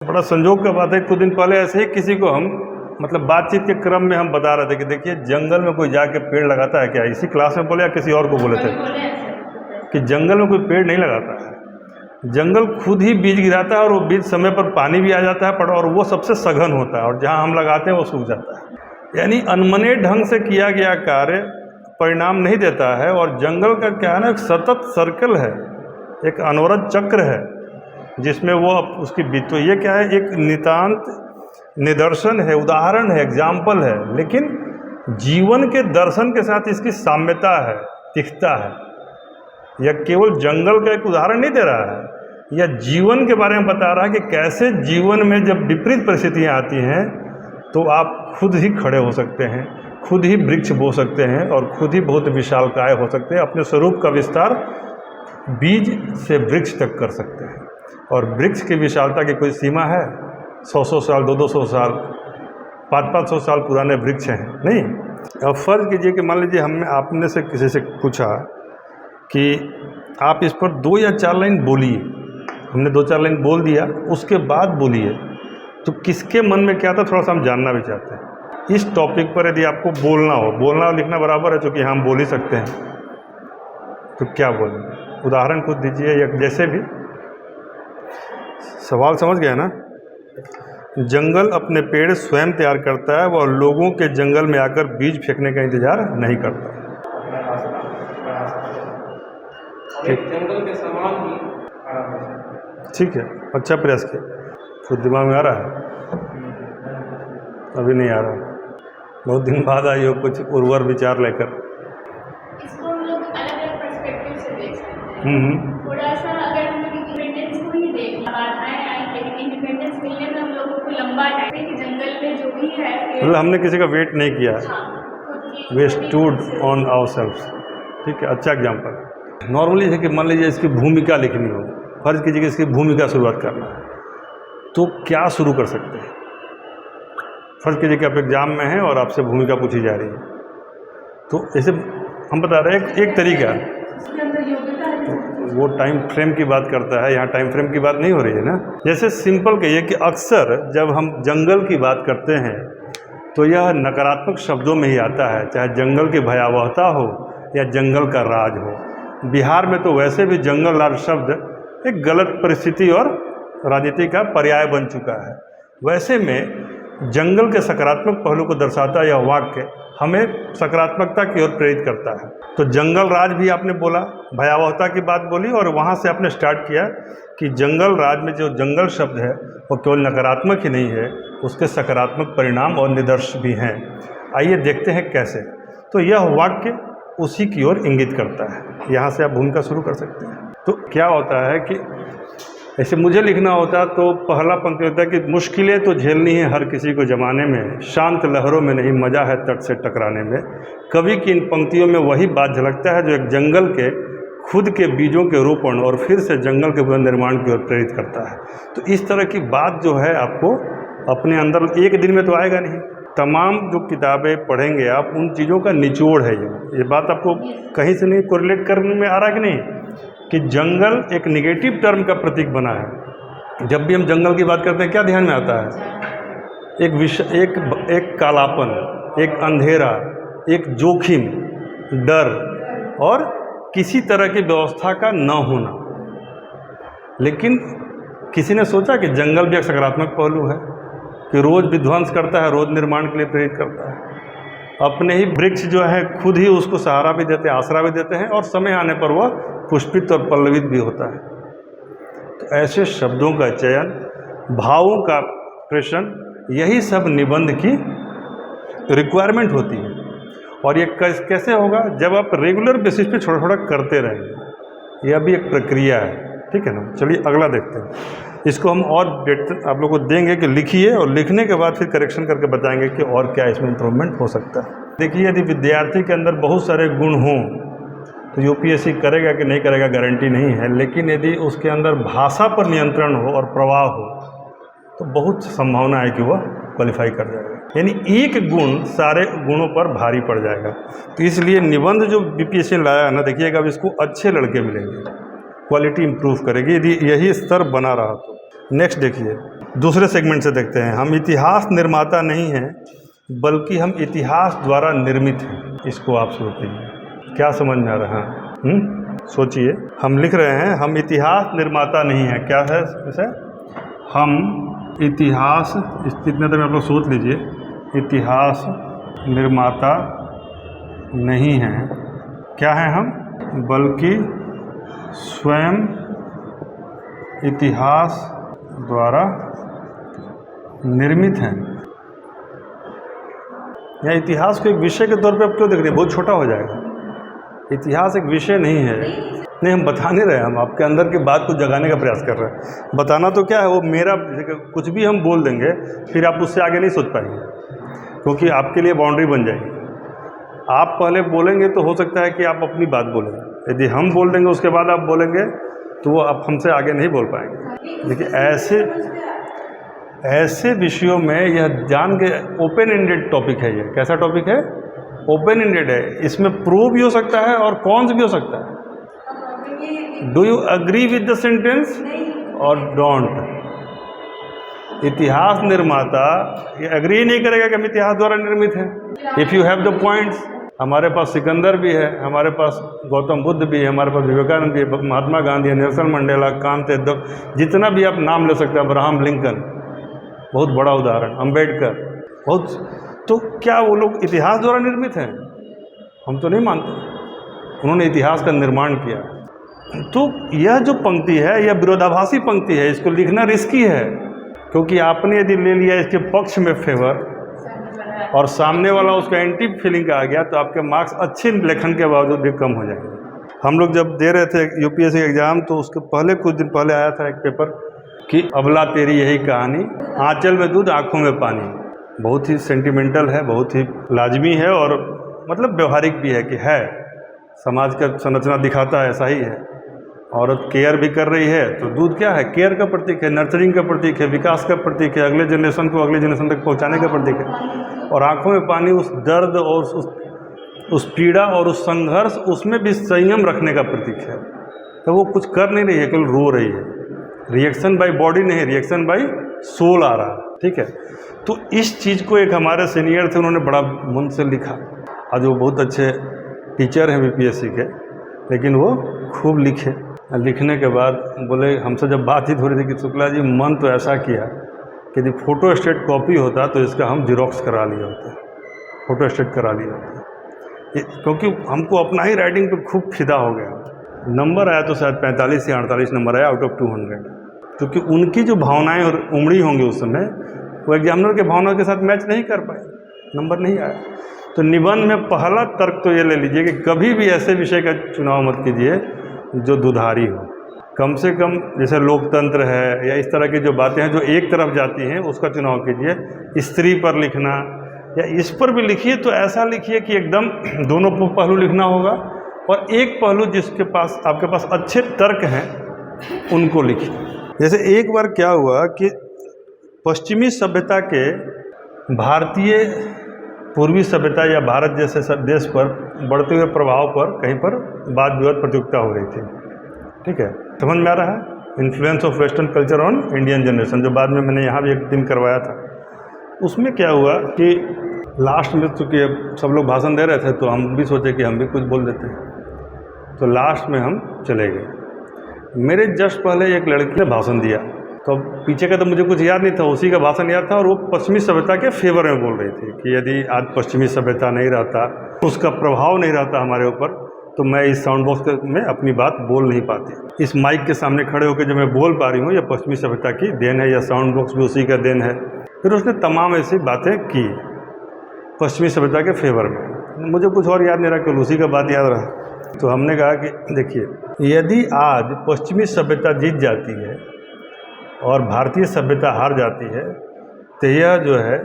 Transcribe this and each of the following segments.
बड़ा संजोग का बात है, कुछ दिन पहले ऐसे ही किसी को हम मतलब बातचीत के क्रम में हम बता रहे थे कि देखिए जंगल में कोई जाके पेड़ लगाता है क्या, इसी क्लास में बोले या किसी और को बोले थे कि जंगल में कोई पेड़ नहीं लगाता है, जंगल खुद ही बीज गिराता है और वो बीज समय पर पानी भी आ जाता है पर और वो सबसे सघन होता है और जहाँ हम लगाते हैं वो सूख जाता है। यानी अनमने ढंग से किया गया कार्य परिणाम नहीं देता है। और जंगल का क्या है ना, एक सतत सर्कल है, एक अनवरत चक्र है जिसमें वो उसकी बीत, तो ये क्या है, एक नितांत निदर्शन है, उदाहरण है, एग्जाम्पल है, लेकिन जीवन के दर्शन के साथ इसकी साम्यता है, दिखता है। यह केवल जंगल का एक उदाहरण नहीं दे रहा है, यह जीवन के बारे में बता रहा है कि कैसे जीवन में जब विपरीत परिस्थितियाँ आती हैं तो आप खुद ही खड़े हो सकते हैं, खुद ही वृक्ष बो सकते हैं और खुद ही बहुत विशालकाय हो सकते हैं, अपने स्वरूप का विस्तार बीज से वृक्ष तक कर सकते हैं। और वृक्ष की विशालता की कोई सीमा है? 100-100 साल, 200-200 साल, 500-500 साल पुराने वृक्ष हैं नहीं। अब फ़र्ज़ कीजिए कि मान लीजिए हमने आपने से किसी से पूछा कि आप इस पर 2 या 4 लाइन बोलिए, हमने 2-4 लाइन बोल दिया, उसके बाद बोलिए, तो किसके मन में क्या था थोड़ा सा हम जानना भी चाहते हैं। इस टॉपिक पर यदि आपको बोलना हो, बोलना और लिखना बराबर है चूँकि हम बोल ही सकते हैं, तो क्या बोलेंगे? उदाहरण कुछ दीजिए या जैसे भी। सवाल समझ गए ना? जंगल अपने पेड़ स्वयं तैयार करता है, वह लोगों के जंगल में आकर बीज फेंकने का इंतजार नहीं करता। जंगल के समान ही ठीक है, अच्छा प्रयास किया। कुछ दिमाग में आ रहा है? अभी नहीं आ रहा, बहुत दिन बाद आई हो कुछ उर्वर विचार लेकर। इसको हम लोग अलग-अलग पर्सपेक्टिव से देख सकते हैं। थोड़ा सा अगर हम लोग इंडिपेंडेंस को ही देख, बाधाएं आई, लेकिन इंडिपेंडेंस मिलने में हम लोगों को लंबा टाइम है कि जंगल में जो भी है मतलब हमने किसी का वेट नहीं किया, वी स्टूड ऑन आवरसेल्व्स। ठीक है, अच्छा एग्जाम्पल। नॉर्मली है कि मान लीजिए इसकी भूमिका लिखनी हो, फर्ज कीजिए कि इसकी भूमिका शुरुआत करना है, तो क्या शुरू कर सकते हैं? फर्ज कीजिए कि आप एग्जाम में हैं और आपसे भूमिका पूछी जा रही है, तो ऐसे हम बता रहे हैं एक तरीका, वो टाइम फ्रेम की बात करता है, यहाँ टाइम फ्रेम की बात नहीं हो रही है ना। जैसे सिंपल कहिए कि अक्सर जब हम जंगल की बात करते हैं तो यह नकारात्मक शब्दों में ही आता है, चाहे जंगल की भयावहता हो या जंगल का राज हो। बिहार में तो वैसे भी जंगल राज शब्द एक गलत परिस्थिति और राजनीति का पर्याय बन चुका है। वैसे में जंगल के सकारात्मक पहलू को दर्शाता यह वाक्य हमें सकारात्मकता की ओर प्रेरित करता है। तो जंगल राज भी आपने बोला, भयावहता की बात बोली और वहाँ से आपने स्टार्ट किया कि जंगल राज में जो जंगल शब्द है वो केवल नकारात्मक ही नहीं है, उसके सकारात्मक परिणाम और निदर्श भी हैं। आइए देखते हैं कैसे। तो यह वाक्य उसी की ओर इंगित करता है। यहाँ से आप भूमिका शुरू कर सकते हैं। तो क्या होता है कि ऐसे मुझे लिखना होता तो पहला पंक्ति होता है कि मुश्किलें तो झेलनी है हर किसी को ज़माने में, शांत लहरों में नहीं मज़ा है तट से टकराने में। कवि की इन पंक्तियों में वही बात झलकता है जो एक जंगल के खुद के बीजों के रोपण और फिर से जंगल के पुनर्निर्माण की ओर प्रेरित करता है। तो इस तरह की बात जो है आपको अपने अंदर एक दिन में तो आएगा नहीं, तमाम जो किताबें पढ़ेंगे आप उन चीज़ों का निचोड़ है ये बात आपको कहीं से नहीं कोरिलेट करने में आ रहा कि नहीं कि जंगल एक निगेटिव टर्म का प्रतीक बना है। जब भी हम जंगल की बात करते हैं क्या ध्यान में आता है? एक कालापन, एक अंधेरा, एक जोखिम, डर और किसी तरह की व्यवस्था का न होना। लेकिन किसी ने सोचा कि जंगल भी एक सकारात्मक पहलू है कि रोज़ विध्वंस करता है, रोज़ निर्माण के लिए प्रेरित करता है। अपने ही वृक्ष जो है खुद ही उसको सहारा भी देते हैं, आसरा भी देते हैं और समय आने पर वह पुष्पित और पल्लवित भी होता है। तो ऐसे शब्दों का चयन, भावों का प्रेषण, यही सब निबंध की रिक्वायरमेंट होती है। और ये कैसे होगा? जब आप रेगुलर बेसिस पे थोड़ा थोड़ा करते रहेंगे। यह भी एक प्रक्रिया है, ठीक है ना। चलिए अगला देखते हैं। इसको हम और आप लोगों को देंगे कि लिखिए और लिखने के बाद फिर करेक्शन करके बताएंगे कि और क्या इसमें इम्प्रूवमेंट हो सकता है। देखिए, यदि विद्यार्थी के अंदर बहुत सारे गुण हों तो यूपीएससी करेगा कि नहीं करेगा गारंटी नहीं है, लेकिन यदि उसके अंदर भाषा पर नियंत्रण हो और प्रवाह हो तो बहुत संभावना है कि वह क्वालिफाई कर जाएगा। यानी एक गुण सारे गुणों पर भारी पड़ जाएगा। तो इसलिए निबंध जो बीपीएससी ने लाया है ना, देखिएगा अब इसको अच्छे लड़के मिलेंगे, क्वालिटी इम्प्रूव करेगी यदि यही स्तर बना रहा तो। नेक्स्ट देखिए, दूसरे सेगमेंट से देखते हैं। हम इतिहास निर्माता नहीं हैं बल्कि हम इतिहास द्वारा निर्मित हैं। इसको आप सोचिए, क्या समझ में आ रहा है? सोचिए, हम लिख रहे हैं हम इतिहास निर्माता नहीं हैं। क्या है इसे? हम इतिहास, इतने देर में आप लोग सोच लीजिए, इतिहास निर्माता नहीं हैं। क्या हैं हम? बल्कि स्वयं इतिहास द्वारा निर्मित हैं। या इतिहास को एक विषय के तौर पे आप क्यों देख रहे हैं? बहुत छोटा हो जाएगा। इतिहास एक विषय नहीं है। नहीं, हम बता नहीं रहे, हम आपके अंदर की बात को जगाने का प्रयास कर रहे हैं। बताना तो क्या है, वो मेरा कुछ भी हम बोल देंगे फिर आप उससे आगे नहीं सोच पाएंगे, क्योंकि आपके लिए बाउंड्री बन जाएगी। आप पहले बोलेंगे तो हो सकता है कि आप अपनी बात बोलें, यदि हम बोल देंगे उसके बाद आप बोलेंगे तो वो आप हमसे आगे नहीं बोल पाएंगे। देखिए, ऐसे विषयों में यह जान के, ओपन एंडेड टॉपिक है ये। कैसा टॉपिक है? ओपन एंडेड है। इसमें प्रूव भी हो सकता है और कॉन्स भी हो सकता है। Do you agree with the sentence और डोंट? इतिहास निर्माता ये अग्री नहीं करेगा कि हम इतिहास द्वारा निर्मित हैं। If you have the points, हमारे पास सिकंदर भी है, हमारे पास गौतम बुद्ध भी है, हमारे पास विवेकानंद भी है, महात्मा गांधी है, नेल्सन मंडेला, कांत, जितना भी आप नाम ले सकते हैं, अब्राहम लिंकन बहुत बड़ा उदाहरण, अंबेडकर, बहुत। तो क्या वो लोग इतिहास द्वारा निर्मित हैं? हम तो नहीं मानते। उन्होंने इतिहास का निर्माण किया। तो यह जो पंक्ति है यह विरोधाभासी पंक्ति है। इसको लिखना रिस्की है, क्योंकि आपने यदि ले लिया इसके पक्ष में फेवर और सामने वाला उसका एंटी फीलिंग का आ गया तो आपके मार्क्स अच्छे लेखन के बावजूद भी कम हो जाएंगे। हम लोग जब दे रहे थे यूपीएससी एग्ज़ाम तो उसके पहले कुछ दिन पहले आया था एक पेपर कि अबला तेरी यही कहानी, आंचल में दूध आँखों में पानी। बहुत ही सेंटिमेंटल है, बहुत ही लाजमी है और मतलब व्यवहारिक भी है कि है, समाज का संरचना दिखाता है, ऐसा ही है। औरत केयर भी कर रही है तो दूध क्या है? केयर का प्रतीक है, नर्चरिंग का प्रतीक है, विकास का प्रतीक है, अगले जनरेशन को अगले जनरेशन तक पहुंचाने का प्रतीक है। और आंखों में पानी उस दर्द और उस पीड़ा और उस संघर्ष, उसमें भी संयम रखने का प्रतीक है। तो वो कुछ कर नहीं रही है, केवल रो रही है। रिएक्शन बाय बॉडी नहीं, रिएक्शन बाय सोल आ रहा है। ठीक है, तो इस चीज़ को एक हमारे सीनियर थे, उन्होंने बड़ा मन से लिखा। आज वो बहुत अच्छे टीचर हैं बीपीएससी के, लेकिन वो खूब लिखे। लिखने के बाद बोले, हमसे जब बातचीत हो रही थी कि शुक्ला जी मन तो ऐसा किया कि यदि फ़ोटो स्टेट कॉपी होता तो इसका हम जिरोक्स करा लिए होते, फ़ोटो स्टेट करा लिए होते, क्योंकि हमको अपना ही राइटिंग पे खूब फिदा हो गया। नंबर आया तो शायद 45 या 48 नंबर आया आउट ऑफ 200, क्योंकि उनकी जो भावनाएं और उमड़ी होंगी उस समय, वो एग्जामिनर के भावनाओं के साथ मैच नहीं कर पाए, नंबर नहीं आया। तो निबंध में पहला तर्क तो ये ले लीजिए कि कभी भी ऐसे विषय का चुनाव मत कीजिए जो दुधारी हो। कम से कम जैसे लोकतंत्र है या इस तरह की जो बातें हैं जो एक तरफ जाती हैं, उसका चुनाव कीजिए। स्त्री पर लिखना या इस पर भी लिखिए तो ऐसा लिखिए कि एकदम दोनों पहलू लिखना होगा, और एक पहलू जिसके पास आपके पास अच्छे तर्क हैं उनको लिखिए। जैसे एक बार क्या हुआ कि पश्चिमी सभ्यता के भारतीय पूर्वी सभ्यता या भारत जैसे देश पर बढ़ते हुए प्रभाव पर कहीं पर वाद विवाद प्रतियोगिता हो रही थी। ठीक है, समझ में आ रहा है? Influence of western culture on Indian generation, जो बाद में मैंने यहाँ भी एक दिन करवाया था। उसमें क्या हुआ कि लास्ट में चूँकि सब लोग भाषण दे रहे थे तो हम भी सोचे कि हम भी कुछ बोल देते हैं, तो लास्ट में हम चले गए। मेरे जस्ट पहले एक लड़की ने भाषण दिया, तो पीछे का तो मुझे कुछ याद नहीं था, उसी का भाषण याद था, और वो पश्चिमी सभ्यता के फेवर में बोल रही थी कि यदि आज पश्चिमी सभ्यता नहीं रहता, उसका प्रभाव नहीं रहता हमारे ऊपर, तो मैं इस साउंड बॉक्स में अपनी बात बोल नहीं पाती। इस माइक के सामने खड़े होकर जब मैं बोल पा रही हूँ, यह पश्चिमी सभ्यता की देन है, या साउंड बॉक्स भी उसी का देन है। फिर उसने तमाम ऐसी बातें की पश्चिमी सभ्यता के फेवर में। मुझे कुछ और याद नहीं रहा, केवल उसी का बात याद रहा। तो हमने कहा कि देखिए, यदि आज पश्चिमी सभ्यता जीत जाती है और भारतीय सभ्यता हार जाती है, तो यह जो है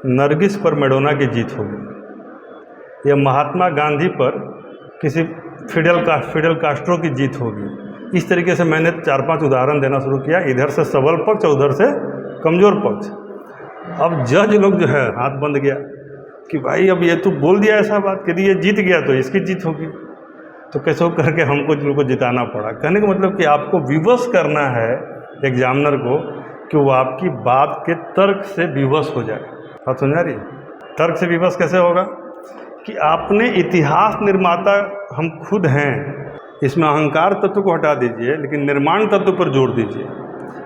नरगिस पर मैडोना की जीत होगी, यह महात्मा गांधी पर किसी फिडेल कास्ट्रो की जीत होगी। इस तरीके से मैंने 4-5 उदाहरण देना शुरू किया, इधर से सबल पक्ष और उधर से कमज़ोर पक्ष। अब जज लोग जो है हाथ बंद गया कि भाई अब ये तो बोल दिया ऐसा बात, यदि ये जीत गया तो इसकी जीत होगी। तो कैसे करके हमको जिनको जिताना पड़ा। कहने का मतलब कि आपको विवश करना है एग्जामिनर को कि वो आपकी बात के तर्क से विवश हो जाए। बात समझ आ रही है? तर्क से विवश कैसे होगा कि आपने इतिहास निर्माता हम खुद हैं, इसमें अहंकार तत्व को हटा दीजिए लेकिन निर्माण तत्व पर जोर दीजिए,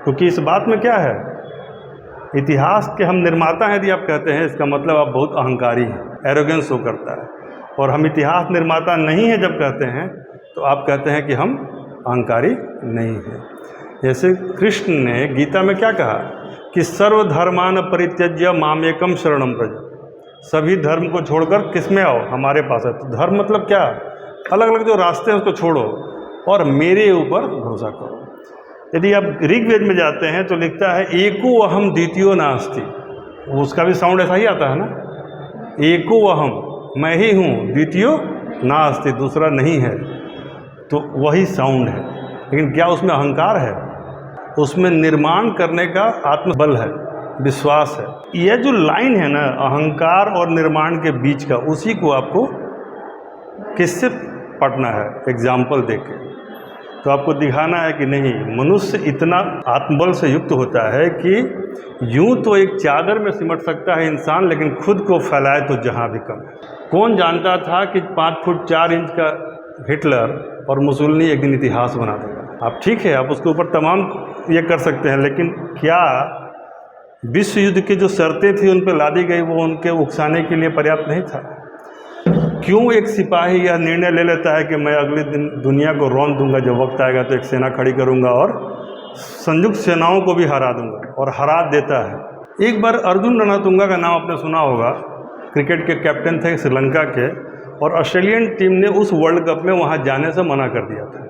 क्योंकि इस बात में क्या है, इतिहास के हम निर्माता हैं यदि आप कहते हैं इसका मतलब आप बहुत अहंकारी हैं, एरोगेंस शो करता है। और हम इतिहास निर्माता नहीं हैं जब कहते हैं तो आप कहते हैं कि हम अहंकारी नहीं हैं। जैसे कृष्ण ने गीता में क्या कहा कि सर्वधर्मान परित्यज्य मामेकम शरणम व्रज, सभी धर्म को छोड़कर किस में आओ, हमारे पास है। तो धर्म मतलब क्या, अलग अलग जो रास्ते हैं उसको छोड़ो और मेरे ऊपर भरोसा करो। यदि आप ऋग्वेद में जाते हैं तो लिखता है एको अहम द्वितीयो नास्ति, उसका भी साउंड ऐसा ही आता है ना, एको अहम, मैं ही हूँ, द्वितीयो नास्ति, दूसरा नहीं है। तो वही साउंड है, लेकिन क्या उसमें अहंकार है? उसमें निर्माण करने का आत्मबल है, विश्वास है। यह जो लाइन है ना अहंकार और निर्माण के बीच का, उसी को आपको किससे पढ़ना है, एग्जाम्पल देके। तो आपको दिखाना है कि नहीं, मनुष्य इतना आत्मबल से युक्त होता है कि यूं तो एक चादर में सिमट सकता है इंसान, लेकिन खुद को फैलाए तो जहां भी कम है। कौन जानता था कि 5 फुट 4 इंच का हिटलर और मुसोलिनी एक दिन इतिहास बना देगा। आप ठीक है, आप उसके ऊपर तमाम ये कर सकते हैं, लेकिन क्या विश्व युद्ध की जो शर्तें थी उन पर लादी गई वो उनके उकसाने के लिए पर्याप्त नहीं था? क्यों एक सिपाही यह निर्णय ले लेता है कि मैं अगले दिन दुनिया को रौंद दूंगा, जब वक्त आएगा तो एक सेना खड़ी करूंगा और संयुक्त सेनाओं को भी हरा दूंगा, और हरा देता है। एक बार अर्जुन रणतुंगा का नाम आपने सुना होगा, क्रिकेट के कैप्टन थे श्रीलंका के, और ऑस्ट्रेलियन टीम ने उस वर्ल्ड कप में वहाँ जाने से मना कर दिया था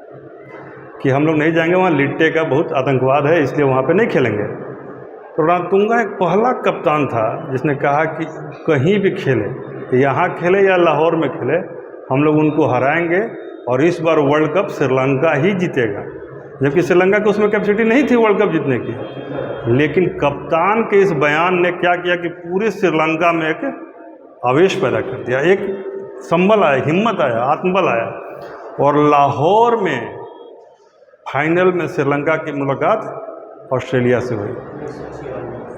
कि हम लोग नहीं जाएंगे, वहाँ लिट्टे का बहुत आतंकवाद है, इसलिए वहाँ पे नहीं खेलेंगे। तो रणतुंगा एक पहला कप्तान था जिसने कहा कि कहीं भी खेले, यहाँ खेले या लाहौर में खेले, हम लोग उनको हराएंगे और इस बार वर्ल्ड कप श्रीलंका ही जीतेगा। जबकि श्रीलंका की उसमें कैपेसिटी नहीं थी वर्ल्ड कप जीतने की, लेकिन कप्तान के इस बयान ने क्या किया कि पूरे श्रीलंका में एक आवेश पैदा कर दिया, एक संबल आया, हिम्मत आया, आत्मबल आया, और लाहौर में फाइनल में श्रीलंका की मुलाकात ऑस्ट्रेलिया से हुई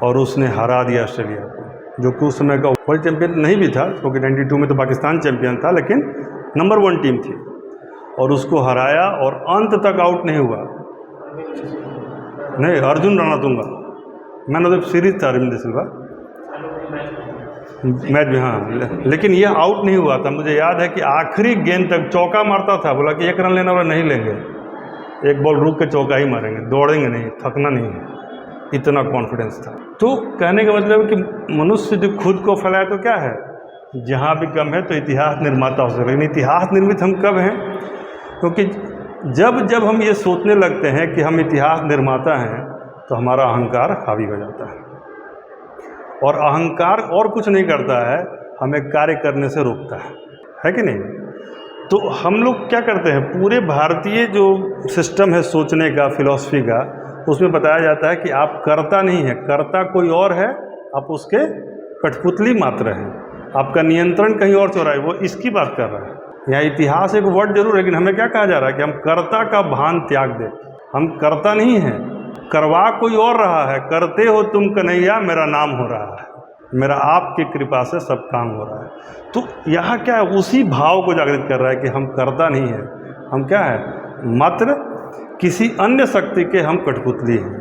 और उसने हरा दिया ऑस्ट्रेलिया को, जो कि उस समय का वर्ल्ड चैंपियन नहीं भी था, क्योंकि 92 में तो पाकिस्तान चैंपियन था, लेकिन नंबर 1 टीम थी, और उसको हराया और अंत तक आउट नहीं हुआ। नहीं, Arjun Ranatunga man of the series था, रविंद्र सिल्वा मैच में, हाँ, लेकिन ये आउट नहीं हुआ था। मुझे याद है कि आखिरी गेंद तक चौका मारता था, बोला कि 1 रन लेना वाला नहीं लेंगे, 1 बॉल रुक के चौका ही मारेंगे, दौड़ेंगे नहीं, थकना नहीं है, इतना कॉन्फिडेंस था। तो कहने का मतलब है कि मनुष्य जो खुद को फैलाए तो क्या है, जहाँ भी कम है तो इतिहास निर्माता हो सकता है। लेकिन इतिहास निर्मित हम कब हैं? क्योंकि जब जब हम ये सोचने लगते हैं कि हम इतिहास निर्माता हैं तो हमारा अहंकार हावी हो जाता है, और अहंकार और कुछ नहीं करता है, हमें कार्य करने से रोकता है कि नहीं? तो हम लोग क्या करते हैं, पूरे भारतीय जो सिस्टम है सोचने का, फिलॉसफी का, उसमें बताया जाता है कि आप कर्ता नहीं है, कर्ता कोई और है, आप उसके कठपुतली मात्र हैं, आपका नियंत्रण कहीं और चल रहा है, वो इसकी बात कर रहा है। यहाँ इतिहास एक वर्ड जरूर है, लेकिन हमें क्या कहा जा रहा है कि हम कर्ता का भान त्याग दें। हम कर्ता नहीं हैं, करवा कोई और रहा है, करते हो तुम कन्हैया मेरा नाम हो रहा है, मेरा आपकी कृपा से सब काम हो रहा है। तो यहाँ क्या है, उसी भाव को जागृत कर रहा है कि हम कर्ता नहीं है, हम क्या है, मात्र किसी अन्य शक्ति के हम कठपुतली हैं।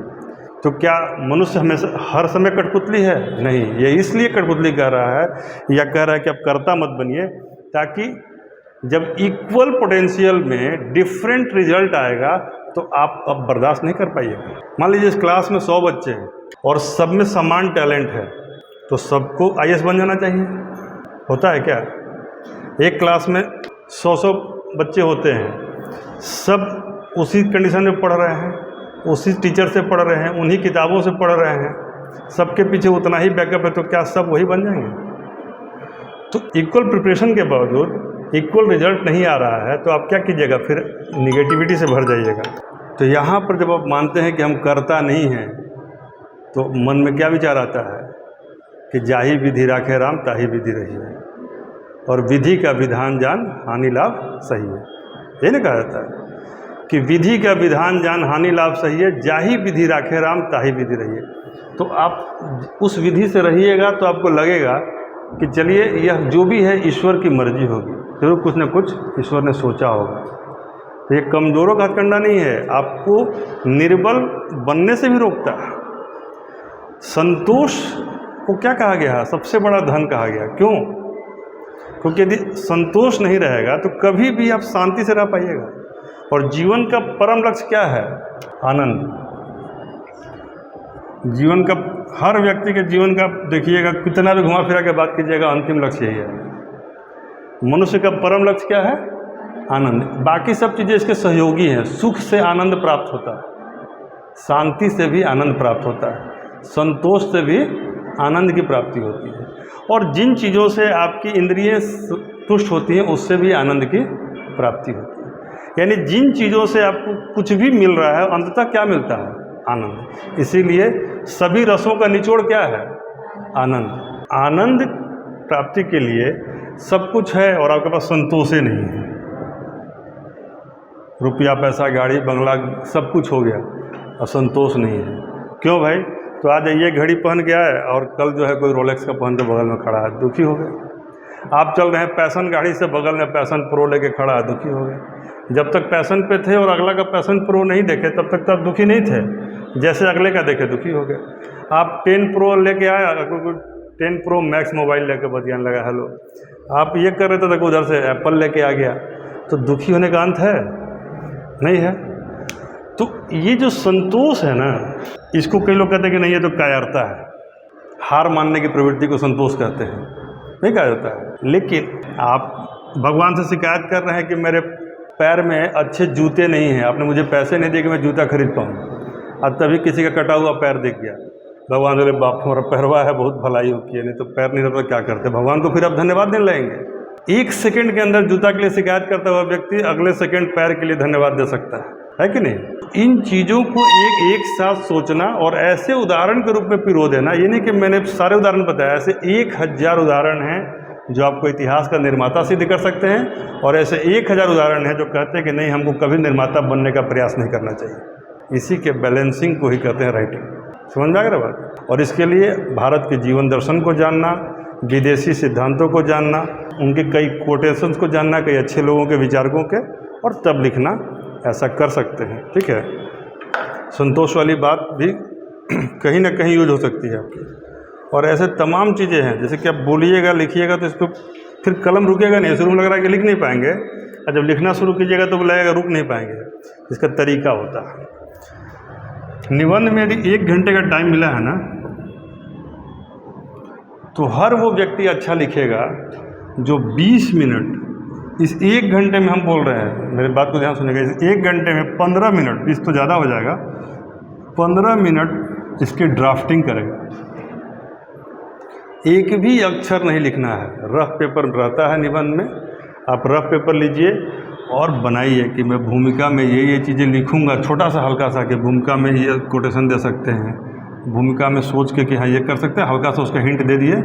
तो क्या मनुष्य हमेशा हर समय कठपुतली है? नहीं, ये इसलिए कठपुतली कह रहा है या कह रहा है कि अब कर्ता मत बनिए, ताकि जब इक्वल पोटेंशियल में डिफरेंट रिजल्ट आएगा तो आप अब बर्दाश्त नहीं कर पाइएगा। मान लीजिए इस क्लास में 100 बच्चे हैं और सब में समान टैलेंट है, तो सबको IAS बन जाना चाहिए, होता है क्या? एक क्लास में 100 बच्चे होते हैं, सब उसी कंडीशन में पढ़ रहे हैं, उसी टीचर से पढ़ रहे हैं, उन्हीं किताबों से पढ़ रहे हैं, सबके पीछे उतना ही बैकअप है, तो क्या सब वही बन जाएंगे? तो इक्वल प्रिपरेशन के बावजूद इक्वल रिजल्ट नहीं आ रहा है, तो आप क्या कीजिएगा, फिर निगेटिविटी से भर जाइएगा। तो यहाँ पर जब आप मानते हैं कि हम कर्ता नहीं हैं, तो मन में क्या विचार आता है कि जाहि विधि राखे राम ताहि विधि रही है, और विधि का विधान जान हानि लाभ सही है, ये नहीं कहा जाता है। कि विधि का विधान जान हानि लाभ सही है, जाही विधि राखे राम ताही विधि रहिए। तो आप उस विधि से रहिएगा तो आपको लगेगा कि चलिए यह जो भी है ईश्वर की मर्जी होगी, जरूर कुछ न कुछ ईश्वर ने सोचा होगा। तो ये कमज़ोरों का हथकंडा नहीं है, आपको निर्बल बनने से भी रोकता है। संतोष को क्या कहा गया है? सबसे बड़ा धन कहा गया। क्यों? क्योंकि यदि संतोष नहीं रहेगा तो कभी भी आप शांति से रह पाइएगा। और जीवन का परम लक्ष्य क्या है? आनंद। जीवन का हर व्यक्ति के जीवन का देखिएगा, कितना भी घुमा फिरा के बात कीजिएगा, अंतिम लक्ष्य यही है। मनुष्य का परम लक्ष्य क्या है? आनंद। बाकी सब चीज़ें इसके सहयोगी हैं। सुख से आनंद प्राप्त होता है, शांति से भी आनंद प्राप्त होता है, संतोष से भी आनंद की प्राप्ति होती है। और जिन चीज़ों से आपकी इंद्रियां तुष्ट होती हैं उससे भी आनंद की प्राप्ति होती है। यानी जिन चीज़ों से आपको कुछ भी मिल रहा है अंततः क्या मिलता है? आनंद। इसीलिए सभी रसों का निचोड़ क्या है? आनंद। आनंद प्राप्ति के लिए सब कुछ है और आपके पास संतोष ही नहीं है। रुपया पैसा गाड़ी बंगला सब कुछ हो गया और संतोष नहीं है। क्यों भाई? तो आज ये घड़ी पहन के आए और कल जो है कोई रोलेक्स का पहन के बगल में खड़ा है, दुखी हो गए। आप चल रहे हैं पैशन गाड़ी से, बगल में पैशन प्रो लेके खड़ा है, दुखी हो गए। जब तक पैशन पे थे और अगला का पैशन प्रो नहीं देखे तब तक तो आप दुखी नहीं थे, जैसे अगले का देखे दुखी हो गए। आप 10 प्रो लेके आए, 10 प्रो मैक्स मोबाइल लेके बतियाने लगा हेलो, आप ये कर रहे थे तो उधर से एप्पल लेके आ गया, तो दुखी होने का अंत है? नहीं है। तो ये जो संतोष है ना, इसको कई लोग कहते हैं कि नहीं ये तो कायरता है, हार मानने की प्रवृत्ति को संतोष कहते हैं, नहीं कहा जाता है। लेकिन आप भगवान से शिकायत कर रहे हैं कि मेरे पैर में अच्छे जूते नहीं हैं, आपने मुझे पैसे नहीं दिए कि मैं जूता खरीद पाऊँ। अब तभी किसी का कटा हुआ पैर दिख गया, भगवान बोले बाप हमारा पैरवा है, बहुत भलाई होती है, नहीं तो पैर नहीं रहता क्या करते? भगवान को फिर आप धन्यवाद देने लगेंगे। 1 सेकंड के अंदर जूता के लिए शिकायत करता हुआ व्यक्ति अगले सेकंड पैर के लिए धन्यवाद दे सकता है कि नहीं? इन चीज़ों को एक साथ सोचना और ऐसे उदाहरण के रूप में पिरो देना, ये नहीं कि मैंने सारे उदाहरण बताया, ऐसे 1000 उदाहरण हैं जो आपको इतिहास का निर्माता सिद्ध कर सकते हैं, और ऐसे 1000 उदाहरण हैं जो कहते हैं कि नहीं हमको कभी निर्माता बनने का प्रयास नहीं करना चाहिए। इसी के बैलेंसिंग को ही कहते हैं राइटिंग। समझ में आ गया बात? और इसके लिए भारत के जीवन दर्शन को जानना, विदेशी सिद्धांतों को जानना, उनके कई कोटेशंस को जानना, कई अच्छे लोगों के विचारकों के, और तब लिखना, ऐसा कर सकते हैं। ठीक है, संतोष वाली बात भी कहीं ना कहीं यूज हो सकती है आपकी। और ऐसे तमाम चीज़ें हैं, जैसे कि आप बोलिएगा लिखिएगा तो इस पर फिर कलम रुकेगा नहीं, शुरू में लग रहा है कि लिख नहीं पाएंगे, और जब लिखना शुरू कीजिएगा तो लगेगा रुक नहीं पाएंगे। इसका तरीका होता है। निबंध में यदि 1 घंटे का टाइम मिला है ना, तो हर वो व्यक्ति अच्छा लिखेगा जो 20 मिनट इस 1 घंटे में, हम बोल रहे हैं, मेरे बात को ध्यान सुनिएगा, इस 1 घंटे में 15 मिनट, 20 तो ज़्यादा हो जाएगा, 15 मिनट इसकी ड्राफ्टिंग करेगा। एक भी अक्षर नहीं लिखना है, रफ पेपर रहता है निबंध में, आप रफ पेपर लीजिए और बनाइए कि मैं भूमिका में ये चीज़ें लिखूंगा, छोटा सा हल्का सा, कि भूमिका में ये कोटेशन दे सकते हैं, भूमिका में सोच के कि हाँ ये कर सकते हैं, हल्का सा उसका हिंट दे दिए।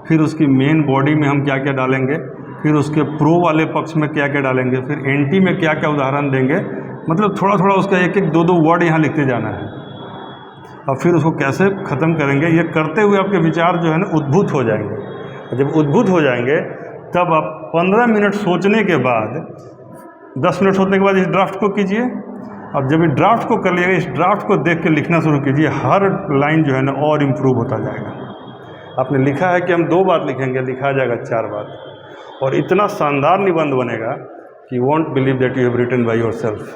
फिर उसकी मेन बॉडी में हम क्या क्या डालेंगे, फिर उसके प्रो वाले पक्ष में क्या क्या डालेंगे, फिर एंटी में क्या क्या उदाहरण देंगे, मतलब थोड़ा थोड़ा उसका 1-1, 2-2 वर्ड यहाँ लिखते जाना है, और फिर उसको कैसे ख़त्म करेंगे। ये करते हुए आपके विचार जो है ना उद्भूत हो जाएंगे। जब उद्भूत हो जाएंगे तब आप 15 मिनट सोचने के बाद, 10 मिनट सोचने के बाद इस ड्राफ्ट को कीजिए। अब जब इस ड्राफ्ट को कर लिएगा, इस ड्राफ्ट को देख के लिखना शुरू कीजिए, हर लाइन जो है ना और इम्प्रूव होता जाएगा। आपने लिखा है कि हम 2 बात लिखेंगे, लिखा जाएगा 4 बात, और इतना शानदार निबंध बनेगा कि you won't believe that you have written by yourself,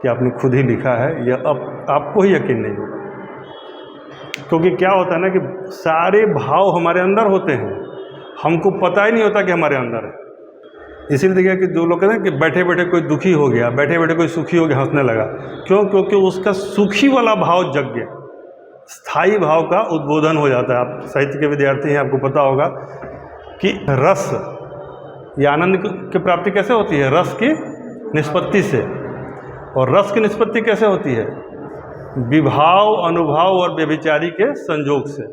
कि आपने खुद ही लिखा है, यह अब आपको ही यकीन नहीं होगा। क्योंकि क्या होता है ना कि सारे भाव हमारे अंदर होते हैं, हमको पता ही नहीं होता कि हमारे अंदर है। इसीलिए देखिए कि जो लोग कहते हैं कि बैठे बैठे कोई दुखी हो गया, बैठे बैठे कोई सुखी हो गया, हंसने लगा। क्यों? क्योंकि उसका सुखी वाला भाव जग गया, स्थायी भाव का उद्बोधन हो जाता है। आप साहित्य के विद्यार्थी हैं, आपको पता होगा कि रस या आनंद की प्राप्ति कैसे होती है? रस की निष्पत्ति से। और रस की निष्पत्ति कैसे होती है? विभाव, अनुभाव और व्यभिचारी के संयोग से।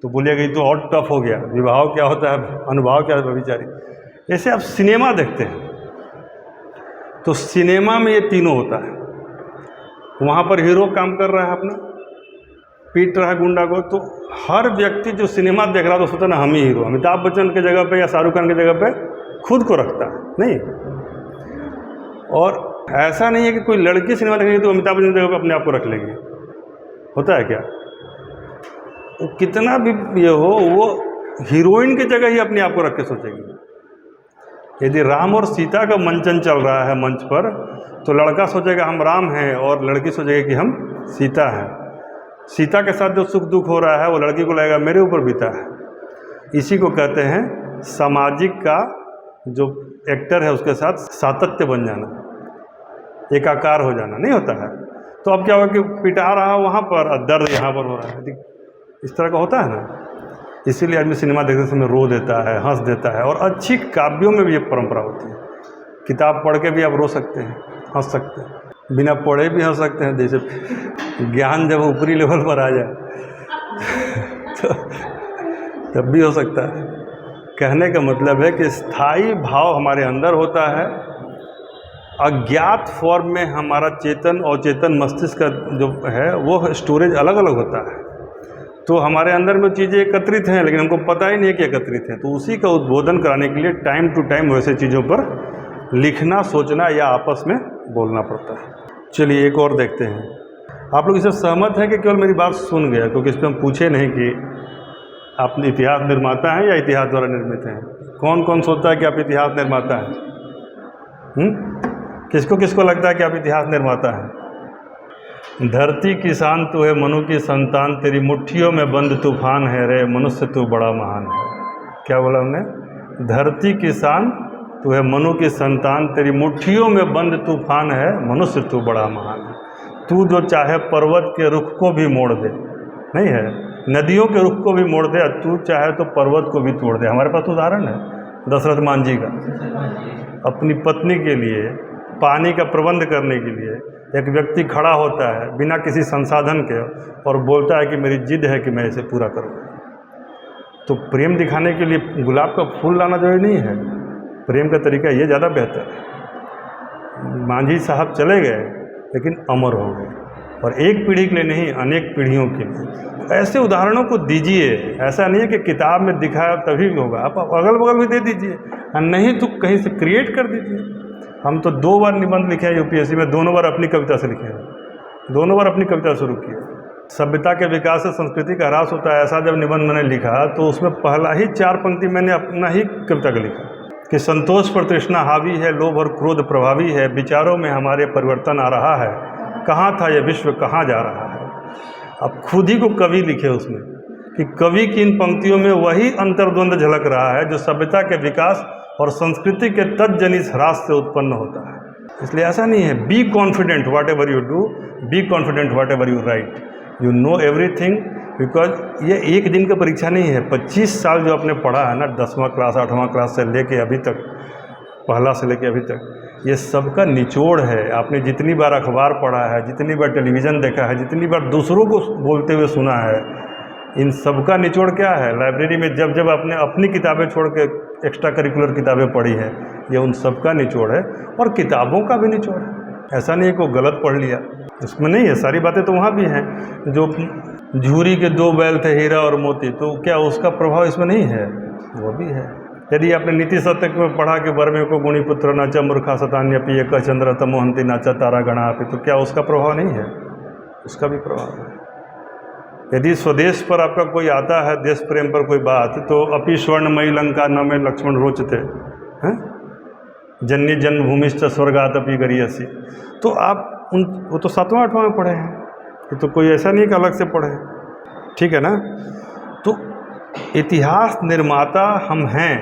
तो बोलिएगा ये तो और टफ हो गया, विभाव क्या होता है, अनुभाव क्या है, व्यभिचारी। जैसे आप सिनेमा देखते हैं तो सिनेमा में ये तीनों होता है, वहाँ पर हीरो काम कर रहा है अपना, पीट रहा है गुंडा को। तो हर व्यक्ति जो सिनेमा देख रहा है तो सोचता है ना हम ही हीरो, अमिताभ बच्चन के जगह पे या शाहरुख खान की जगह पे खुद को रखता है, नहीं। और ऐसा नहीं है कि कोई लड़की सिनेमा देखेगी तो अमिताभ बच्चन की जगह पे अपने आप को रख लेगी, होता है क्या? तो कितना भी ये हो, वो हीरोइन की जगह ही अपने आप को रख के सोचेगी। यदि राम और सीता का मंचन चल रहा है मंच पर, तो लड़का सोचेगा हम राम हैं और लड़की सोचेगी कि हम सीता हैं। सीता के साथ जो सुख दुख हो रहा है वो लड़की को लगेगा मेरे ऊपर बीता है। इसी को कहते हैं सामाजिक का जो एक्टर है उसके साथ सातत्य बन जाना, एकाकार हो जाना, नहीं होता है। तो अब क्या होगा कि पिटा रहा वहाँ पर और दर्द यहाँ पर हो रहा है, इस तरह का होता है ना। इसीलिए आदमी सिनेमा देखते समय रो देता है, हंस देता है। और अच्छी काव्यों में भी ये परंपरा होती है। किताब पढ़ के भी आप रो सकते हैं, हंस सकते हैं, बिना पढ़े भी हंस सकते हैं। जैसे ज्ञान जब ऊपरी लेवल पर आ जाए तो तब भी हो सकता है। कहने का मतलब है कि स्थायी भाव हमारे अंदर होता है, अज्ञात फॉर्म में हमारा चेतन और चेतन मस्तिष्क का जो है वो स्टोरेज अलग अलग होता है। तो हमारे अंदर में चीज़ें एकत्रित हैं लेकिन हमको पता ही नहीं है कि एकत्रित हैं। तो उसी का उद्बोधन कराने के लिए टाइम टू टाइम वैसे चीज़ों पर लिखना, सोचना या आपस में बोलना पड़ता है। चलिए एक और देखते हैं। आप लोग इससे सहमत हैं कि केवल मेरी बात सुन गया? क्योंकि इस पर हम पूछे नहीं कि आप इतिहास निर्माता हैं या इतिहास द्वारा निर्मित हैं। कौन कौन सोचता है कि आप इतिहास निर्माता हैं? किसको किसको लगता है कि आप इतिहास निर्माता हैं? धरती किसान तू है मनु की संतान, तेरी मुट्ठियों में बंद तूफान है रे, मनुष्य तू बड़ा महान है। क्या बोला हमने? धरती किसान तू है मनु की संतान, तेरी मुट्ठियों में बंद तूफान है, मनुष्य तू बड़ा महान है। तू जो चाहे पर्वत के रुख को भी मोड़ दे, नहीं है, नदियों के रुख को भी मोड़ दे, तू चाहे तो पर्वत को भी तोड़ दे। हमारे पास उदाहरण है दशरथ मान जी का। अपनी पत्नी के लिए पानी का प्रबंध करने के लिए एक व्यक्ति खड़ा होता है बिना किसी संसाधन के और बोलता है कि मेरी जिद है कि मैं इसे पूरा करूँ। तो प्रेम दिखाने के लिए गुलाब का फूल लाना जरूरी नहीं है, प्रेम का तरीका ये ज़्यादा बेहतर है। मांझी साहब चले गए लेकिन अमर हो गए, और एक पीढ़ी के लिए नहीं अनेक पीढ़ियों के लिए। ऐसे उदाहरणों को दीजिए। ऐसा नहीं है कि किताब में दिखाया तभी भी होगा, आप अगल बगल भी दे दीजिए, और नहीं तो कहीं से क्रिएट कर दीजिए। हम तो 2 बार निबंध लिखे हैं यूपीएससी में, दोनों बार अपनी कविता से लिखे हैं, दोनों बार अपनी कविता शुरू की है। सभ्यता के विकास से संस्कृति का ह्रास होता है, ऐसा जब निबंध मैंने लिखा तो उसमें पहला ही 4 पंक्ति मैंने अपना ही कविता का लिखा कि संतोष पर तृष्णा हावी है, लोभ और क्रोध प्रभावी है, विचारों में हमारे परिवर्तन आ रहा है, कहाँ था यह विश्व कहाँ जा रहा है। अब खुद ही को कवि लिखे उसमें कि कवि की इन पंक्तियों में वही अंतर्द्वंद झलक रहा है जो सभ्यता के विकास और संस्कृति के तत्जनित ह्रास से उत्पन्न होता है। इसलिए ऐसा नहीं है be confident what ever you do, be confident what ever you right, you know everything. Because ये एक दिन का परीक्षा नहीं है, 25 साल जो आपने पढ़ा है ना, 10वां क्लास 8वां क्लास से लेके अभी तक, पहला से लेके अभी तक, ये सबका निचोड़ है। आपने जितनी बार अखबार पढ़ा है, जितनी बार टेलीविज़न देखा है, जितनी बार दूसरों को बोलते हुए सुना है, इन सबका निचोड़ क्या है? लाइब्रेरी में जब जब आपने अपनी किताबें छोड़ के एक्स्ट्रा करिकुलर किताबें पढ़ी हैं, ये उन सबका निचोड़ है, और किताबों का भी निचोड़ है। ऐसा नहीं है कि गलत पढ़ लिया, उसमें नहीं है, सारी बातें तो वहाँ भी हैं। जो झूरी के 2 बैल थे हीरा और मोती, तो क्या उसका प्रभाव इसमें नहीं है? वो भी है। यदि आपने नीति शतक में पढ़ा कि वर्मे को गुणी पुत्र नाचा मूर्खा सतान्य पिय क चंद्र तमोहंती नाचा तारा गणा, तो क्या उसका प्रभाव नहीं है? उसका भी प्रभाव है। यदि स्वदेश पर आपका कोई आता है, देश प्रेम पर कोई बात, तो अपि स्वर्णमयी लंका न में लक्ष्मण रोचते हैं, जन्य जन्मभूमिश्च स्वर्गादपि गरीयसी। तो आप वो तो 7वां 8वां में पढ़े हैं, ये तो कोई ऐसा नहीं कि अलग से पढ़े, ठीक है ना। तो इतिहास निर्माता हम हैं,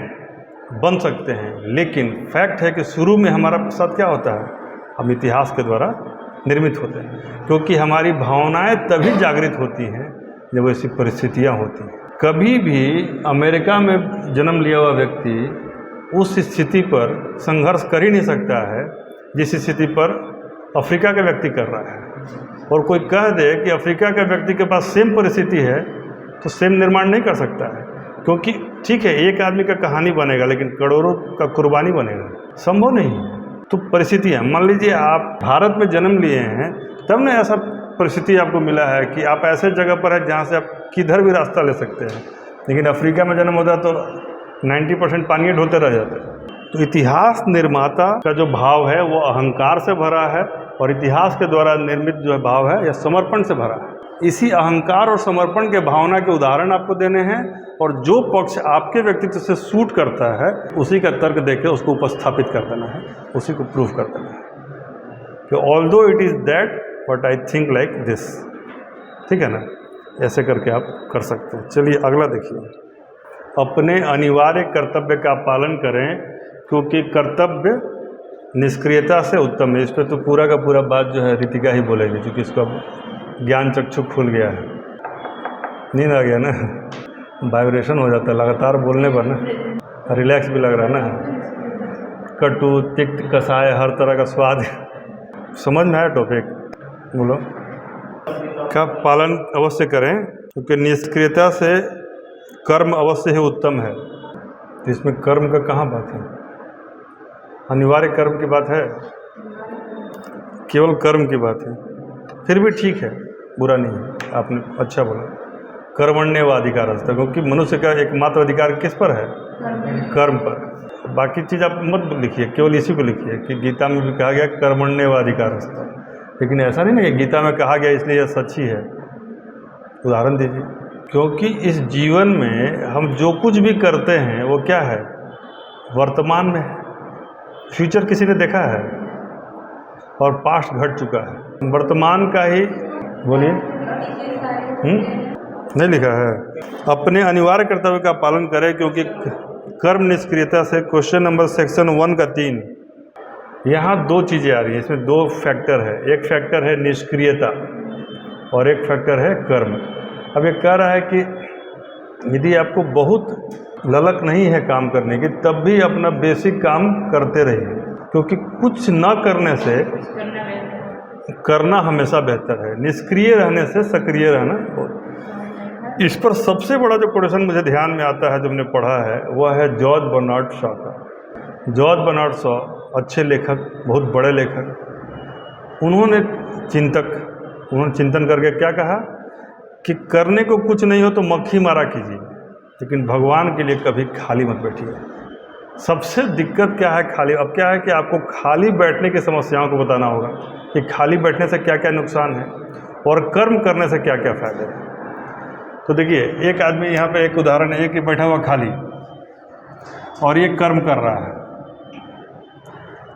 बन सकते हैं, लेकिन फैक्ट है कि शुरू में हमारा साथ क्या होता है, हम इतिहास के द्वारा निर्मित होते हैं, क्योंकि हमारी भावनाएं तभी जागृत होती हैं जब ऐसी परिस्थितियां होती हैं। कभी भी अमेरिका में जन्म लिया हुआ व्यक्ति उस स्थिति पर संघर्ष कर ही नहीं सकता है जिस स्थिति पर अफ्रीका का व्यक्ति कर रहा है। और कोई कह दे कि अफ्रीका के व्यक्ति के पास सेम परिस्थिति है तो सेम निर्माण नहीं कर सकता है, क्योंकि ठीक है एक आदमी का कहानी बनेगा लेकिन करोड़ों का कुर्बानी बनेगा, संभव नहीं है। तो परिस्थितियाँ, मान लीजिए आप भारत में जन्म लिए हैं तब ना ऐसा परिस्थिति आपको मिला है कि आप ऐसे जगह पर है जहाँ से आप किधर भी रास्ता ले सकते हैं। लेकिन अफ्रीका में जन्म होता तो 90% पानी ढोते रह जाते। तो इतिहास निर्माता का जो भाव है वो अहंकार से भरा है, और इतिहास के द्वारा निर्मित जो भाव है यह समर्पण से भरा है। इसी अहंकार और समर्पण के भावना के उदाहरण आपको देने हैं, और जो पक्ष आपके व्यक्तित्व से सूट करता है उसी का तर्क देके उसको उपस्थापित कर देना है, उसी को प्रूव कर देना है कि although it is that but I think like this. ठीक है ना, ऐसे करके आप कर सकते हैं। चलिए अगला देखिए, अपने अनिवार्य कर्तव्य का पालन करें क्योंकि कर्तव्य निष्क्रियता से उत्तम है। इस पर तो पूरा का पूरा बात जो है रितिका ही बोलेगी, क्योंकि इसका ज्ञान चक्षु खुल गया है। नींद आ गया ना, वाइब्रेशन हो जाता है लगातार बोलने पर ना, रिलैक्स भी लग रहा है ना। कटु तिक्त कसाय हर तरह का स्वाद समझ में आया टॉपिक बोलो का पालन अवश्य करें क्योंकि निष्क्रियता से कर्म अवश्य ही उत्तम है। तो इसमें कर्म का कहाँ बात है? अनिवार्य कर्म की बात है, केवल कर्म की बात है। फिर भी ठीक है, बुरा नहीं है, आपने अच्छा बोला। कर्मण्येवाधिकार अस्ति, क्योंकि मनुष्य का एकमात्र अधिकार किस पर है? कर्म पर। बाकी चीज़ आप मत लिखिए, केवल इसी को लिखिए कि गीता में भी कहा गया कर्मण्येवाधिकार अस्ति। लेकिन ऐसा नहीं ना कि गीता में कहा गया इसलिए यह सच ही है। उदाहरण दीजिए, क्योंकि इस जीवन में हम जो कुछ भी करते हैं वो क्या है? वर्तमान में है। फ्यूचर किसी ने देखा है? और पास्ट घट चुका है। वर्तमान का ही बोलिए नहीं लिखा है। अपने अनिवार्य कर्तव्य का पालन करें क्योंकि कर्म निष्क्रियता से क्वेश्चन नंबर सेक्शन 1 का 3, यहाँ दो चीज़ें आ रही हैं। इसमें दो फैक्टर है, एक फैक्टर है निष्क्रियता और एक फैक्टर है कर्म। अब ये कह रहा है कि यदि आपको बहुत ललक नहीं है काम करने की, तब भी अपना बेसिक काम करते रहिए, क्योंकि कुछ न करने से करना हमेशा बेहतर है। निष्क्रिय रहने से सक्रिय रहना। इस पर सबसे बड़ा जो कोटेशन मुझे ध्यान में आता है जो हमने पढ़ा है वह है जॉर्ज बर्नार्ड शॉ का। जॉर्ज बर्नार्ड शॉ अच्छे लेखक, बहुत बड़े लेखक। उन्होंने चिंतन करके क्या कहा कि करने को कुछ नहीं हो तो मक्खी मारा कीजिए, लेकिन भगवान के लिए कभी खाली मत बैठिए। सबसे दिक्कत क्या है? खाली। अब क्या है कि आपको खाली बैठने की समस्याओं को बताना होगा कि खाली बैठने से क्या क्या नुकसान है और कर्म करने से क्या क्या फायदे हैं। तो देखिए, एक आदमी यहाँ पे एक उदाहरण है कि बैठा हुआ खाली और ये कर्म कर रहा है,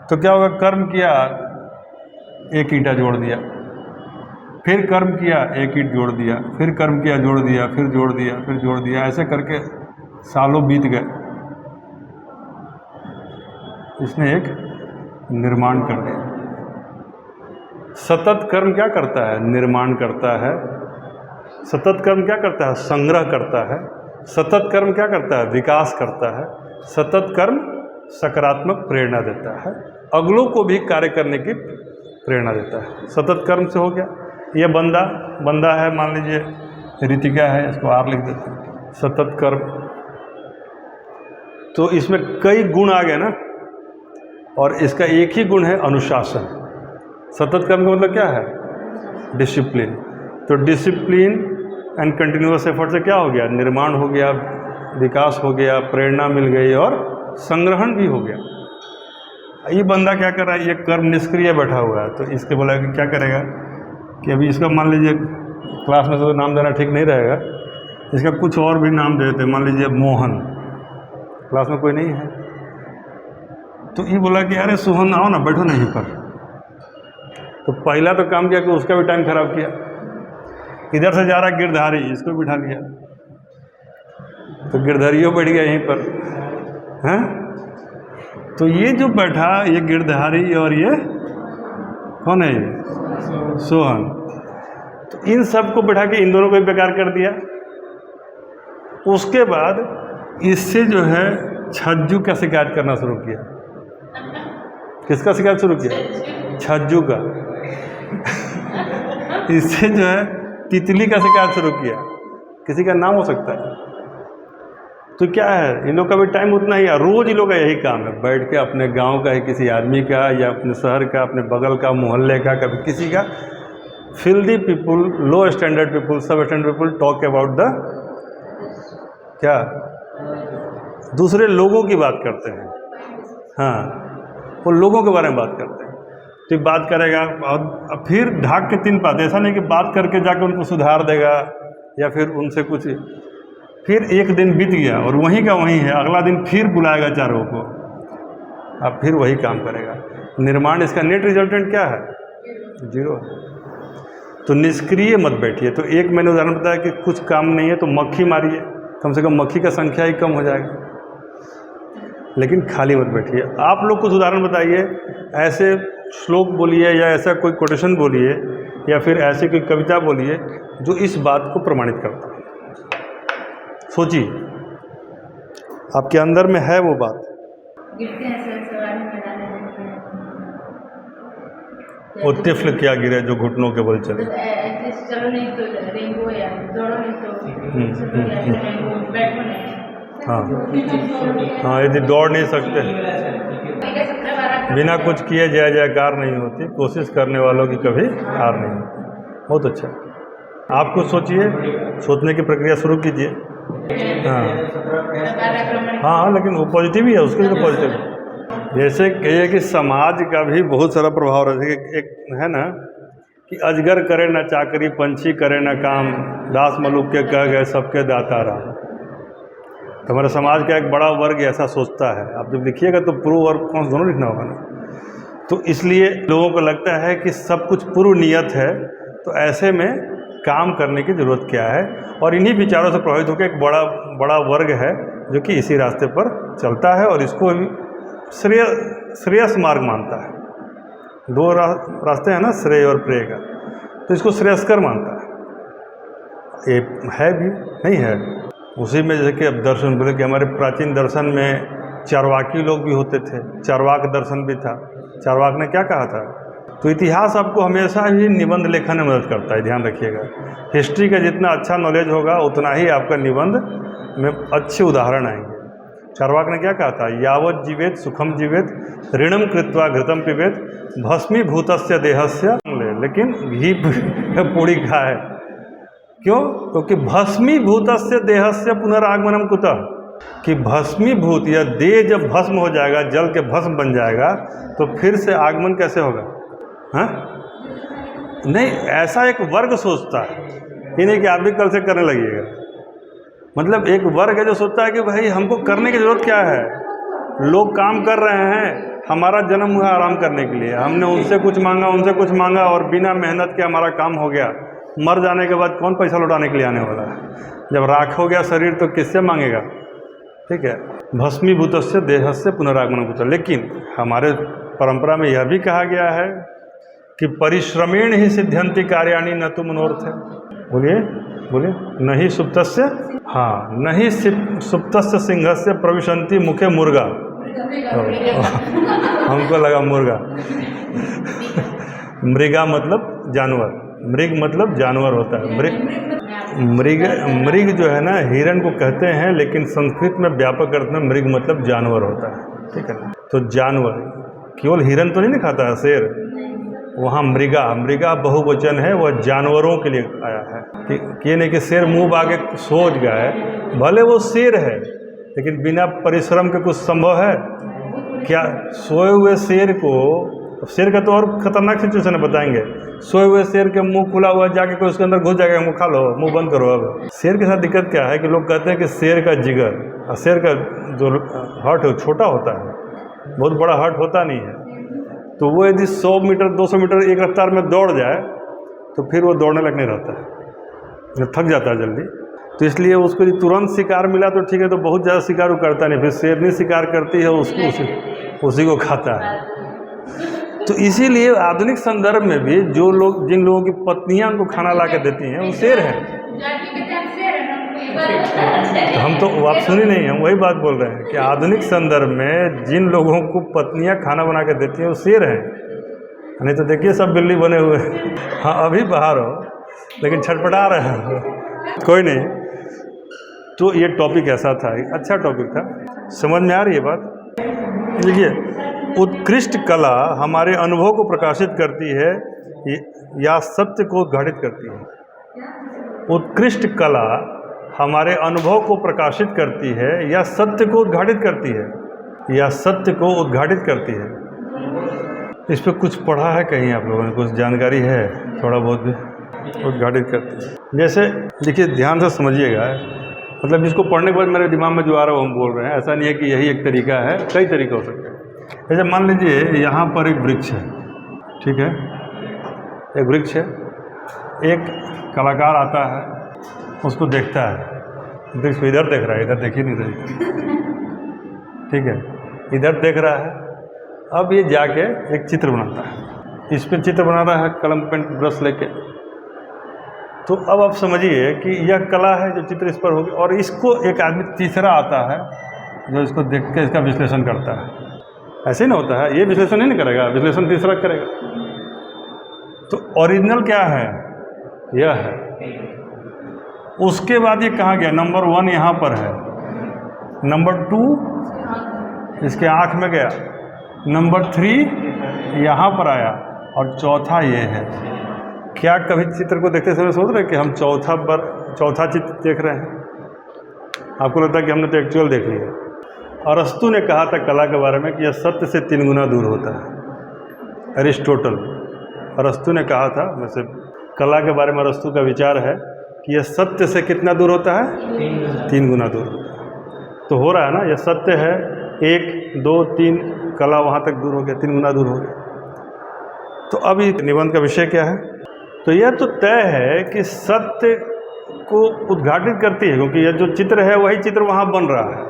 तो क्या होगा? कर्म किया, एक ईंटा जोड़ दिया, फिर कर्म किया, एक ईंट जोड़ दिया, फिर कर्म किया, जोड़ दिया, फिर जोड़ दिया, फिर जोड़ दिया, ऐसे करके सालों बीत गए। इसने एक निर्माण कर दिया। सतत कर्म क्या करता है? निर्माण करता है। सतत कर्म क्या करता है? संग्रह करता है। सतत कर्म क्या करता है? विकास करता है। सतत कर्म सकारात्मक प्रेरणा देता है, अगलों को भी कार्य करने की प्रेरणा देता है। सतत कर्म से हो गया। ये बंदा है, मान लीजिए रितिका है, इसको आर लिख देते हैं। सतत कर्म, तो इसमें कई गुण आ गए ना, और इसका एक ही गुण है अनुशासन। सतत कर्म का मतलब क्या है? डिसिप्लिन। तो डिसिप्लिन एंड कंटिन्यूअस एफर्ट से क्या हो गया? निर्माण हो गया, विकास हो गया, प्रेरणा मिल गई और संग्रहण भी हो गया। ये बंदा क्या कर रहा है? ये कर्म निष्क्रिय बैठा हुआ है, तो इसके बोला कि क्या करेगा कि अभी इसका मान लीजिए क्लास में तो नाम देना ठीक नहीं रहेगा, इसका कुछ और भी नाम दे देते। मान लीजिए मोहन, क्लास में कोई नहीं है, तो ये बोला कि अरे सोहन आओ ना, बैठो ना यहीं पर। तो पहला तो काम किया कि उसका भी टाइम खराब किया। इधर से जा रहा गिरधारी, इसको बिठा लिया, तो गिरधारियों बैठ गया यहीं पर, हैं? तो ये जो बैठा, ये गिरधारी और ये कौन है? ये सोहन। तो इन सब को बैठा के इन दोनों को भी बेकार कर दिया। उसके बाद इससे जो है छज्जू का शिकायत करना शुरू किया। किसका शिकायत शुरू किया? छज्जू का। इससे जो है तितली का शिकायत शुरू किया। किसी का नाम हो सकता है। तो क्या है, इन लोग का भी टाइम उतना ही है। रोज इन लोग का यही काम है, बैठ के अपने गांव का है, किसी आदमी का या अपने शहर का, अपने बगल का, मोहल्ले का, कभी किसी का, filthy people, low standard people, सब standard people talk about the क्या, दूसरे लोगों की बात करते हैं। हाँ, वो लोगों के बारे में बात करते हैं। तो बात करेगा और फिर ढाक के 3 बात, ऐसा नहीं कि बात करके जाके उनको सुधार देगा या फिर उनसे कुछ, फिर एक दिन बीत गया और वहीं का वहीं है, अगला दिन फिर बुलाएगा चारों को, अब फिर वही काम करेगा। निर्माण इसका नेट रिजल्टेंट क्या है? 0 है। तो निष्क्रिय मत बैठिए। तो एक मैंने उदाहरण बताया कि कुछ काम नहीं है तो मक्खी मारिए, कम से कम मक्खी का संख्या ही कम हो जाएगा, लेकिन खाली मत बैठिए। आप लोग कुछ उदाहरण बताइए, ऐसे श्लोक बोलिए या ऐसा कोई कोटेशन बोलिए या फिर ऐसी कोई कविता बोलिए जो इस बात को प्रमाणित करता है। सोचिए, आपके अंदर में है वो बात। गिरते हैं सर, सवारी में डाले जाते हैं। वो तिफल क्या गिरे जो घुटनों के बल चले। एटलीस्ट चलो नहीं तो रेनबो, या दौड़ो नहीं तो रेनबो, बैठो नहीं। हाँ, यदि दौड़ नहीं सकते, बिना कुछ किए जय जयकार नहीं होती, कोशिश करने वालों की कभी हार नहीं होती। बहुत अच्छा, आप कुछ सोचिए, सोचने की प्रक्रिया शुरू कीजिए। हाँ, लेकिन वो पॉजिटिव ही है, उसके लिए पॉजिटिव। जैसे कहिए कि समाज का भी बहुत सारा प्रभाव रहता है। एक है ना कि अजगर करे न चाकरी, पंछी करे न काम, दास मलुक के कह गए सबके दाता राम। तो हमारे समाज का एक बड़ा वर्ग ऐसा सोचता है। आप जब लिखिएगा तो पूर्व वर्ग कौन दोनों लिखना होगा ना। तो इसलिए लोगों को लगता है कि सब कुछ पूर्व नियत है, तो ऐसे में काम करने की ज़रूरत क्या है। और इन्हीं विचारों से प्रभावित होकर एक बड़ा वर्ग है जो कि इसी रास्ते पर चलता है और इसको श्रेयस मार्ग मानता है। 2 रास्ते हैं ना, श्रेय और प्रेय का, तो इसको श्रेयस्कर मानता है। ये है भी नहीं है उसी में, जैसे कि अब दर्शन बोले कि हमारे प्राचीन दर्शन में चारवाकी लोग भी होते थे, चारवाक दर्शन भी था। चारवाक ने क्या कहा था? तो इतिहास आपको हमेशा ही निबंध लेखन में मदद करता है, ध्यान रखिएगा। हिस्ट्री का जितना अच्छा नॉलेज होगा उतना ही आपका निबंध में अच्छे उदाहरण आएंगे। चारवाक ने क्या कहा था? यावत जीवेत सुखम जीवेत, ऋणम कृत्वा घृतम पिबेत, भस्मीभूतस्य देहस्य, लेकिन घी पूड़ी खाए। क्यों? क्योंकि भस्मीभूतस्य देहस्य पुनरागमनम कुतः, कि भस्मीभूत या देह जब भस्म हो जाएगा, जल के भस्म बन जाएगा, तो फिर से आगमन कैसे होगा? हाँ नहीं, ऐसा एक वर्ग सोचता है, ये नहीं कि आप भी कल से करने लगिएगा। मतलब एक वर्ग है जो सोचता है कि भाई हमको करने की ज़रूरत क्या है, लोग काम कर रहे हैं, हमारा जन्म हुआ आराम करने के लिए, हमने उनसे कुछ मांगा उनसे कुछ मांगा और बिना मेहनत के हमारा काम हो गया। मर जाने के बाद कौन पैसा लौटाने के लिए आने वाला है? जब राख हो गया शरीर तो किससे मांगेगा? ठीक है, भस्मीभूतस्य देहस्य पुनरागमनम कुतः। लेकिन हमारे परंपरा में यह भी कहा गया है कि परिश्रमेण ही सिद्ध्यन्ति कार्याणि न तु मनोरथ। बोलिए बोलिए, नहीं सुप्तस्य, हाँ, नहीं सुप्तस्य सिंहस्य प्रविशन्ति मुखे मुर्गा। हमको लगा मुर्गा। मृगा मतलब जानवर, मृग मतलब जानवर होता है। मृग जो है ना, हिरण को कहते हैं, लेकिन संस्कृत में व्यापक अर्थ में मृग मतलब जानवर होता है। ठीक है ना? तो जानवर, केवल हिरण तो नहीं खाता है, शेर, वहाँ मृगा बहुवचन है, वह जानवरों के लिए आया है। कि नहीं कि शेर मुंह बागे सोच गए, भले वो शेर है लेकिन बिना परिश्रम के कुछ संभव है क्या? सोए हुए शेर को, शेर का तो और खतरनाक सिचुएशन है, बताएंगे। सोए हुए शेर के मुंह खुला हुआ, जाके कोई उसके अंदर घुस जाएगा, मुँह खा लो, मुंह बंद करो। अब शेर के साथ दिक्कत क्या है कि लोग कहते हैं कि शेर का जिगर और शेर का जो हार्ट है छोटा होता है, बहुत बड़ा हार्ट होता नहीं है। तो वो यदि 100 मीटर 200 मीटर एक रफ्तार में दौड़ जाए तो फिर वो दौड़ने लगने रहता है, थक जाता है जल्दी। तो इसलिए उसको यदि तुरंत शिकार मिला तो ठीक है, तो बहुत ज़्यादा शिकार वो करता नहीं, फिर शेरनी शिकार करती है, उसको उसी को खाता है। तो इसीलिए आधुनिक संदर्भ में भी जो लोग, जिन लोगों की पत्नियां उनको खाना ला के देती हैं, वो शेर हैं। तो हम तो, आप सुनी नहीं, हम वही बात बोल रहे हैं कि आधुनिक संदर्भ में जिन लोगों को पत्नियां खाना बना के देती हैं वो शेर हैं। नहीं तो देखिए सब बिल्ली बने हुए। हाँ, अभी बाहर हो लेकिन छटपटा रहे हैं। कोई नहीं। तो ये टॉपिक ऐसा था, अच्छा टॉपिक था, समझ में आ रही है बात? देखिए, उत्कृष्ट कला हमारे अनुभव को प्रकाशित करती है या सत्य को उद्घाटित करती है। उत्कृष्ट कला हमारे अनुभव को प्रकाशित करती है या सत्य को उद्घाटित करती है, या सत्य को उद्घाटित करती है। इस पे कुछ पढ़ा है कहीं आप लोगों ने, कुछ जानकारी है थोड़ा बहुत भी? उद्घाटित करती है। जैसे देखिए, ध्यान से समझिएगा, मतलब इसको पढ़ने के बाद मेरे दिमाग में जो आ रहा है वो हम बोल रहे हैं। ऐसा नहीं है कि यही एक तरीका है, कई तरीके हो सकते हैं। जैसे मान लीजिए यहाँ पर एक वृक्ष है, ठीक है, एक वृक्ष है, एक कलाकार आता है, उसको देखता है, वृक्ष को इधर देख रहा है, इधर देख ही नहीं रही, ठीक है, इधर देख रहा है। अब ये जाके एक चित्र बनाता है, इस पर चित्र बना रहा है कलम पेन ब्रश लेके। तो अब आप समझिए कि यह कला है जो चित्र इस पर होगी, और इसको एक आदमी तीसरा आता है जो इसको देख के इसका विश्लेषण करता है। ऐसे ही ना होता है, ये विश्लेषण ही नहीं करेगा, विश्लेषण तीसरा करेगा। तो ओरिजिनल क्या है? यह है। उसके बाद ये कहाँ गया? नंबर 1 यहाँ पर है, नंबर 2 इसके आँख में गया, नंबर 3 यहाँ पर आया, और चौथा ये है। क्या कभी चित्र को देखते समय सोच रहे हैं कि हम चौथा चित्र देख रहे हैं? आपको लगता है कि हमने तो एक्चुअल देख लिया। अरस्तु ने कहा था कला के बारे में कि यह सत्य से 3 गुना दूर होता है। अरिस्टोटल, अरस्तु ने कहा था, वैसे कला के बारे में अरस्तु का विचार है कि यह सत्य से कितना दूर होता है? 3 गुना दूर होता है। तो हो रहा है ना, यह सत्य है, 1 2 3, कला वहाँ तक दूर हो गया, 3 गुना दूर हो गया। तो अब ये निबंध का विषय क्या है? तो यह तो तय है कि सत्य को उद्घाटित करती है, क्योंकि यह जो चित्र है वही चित्र वहाँ बन रहा है।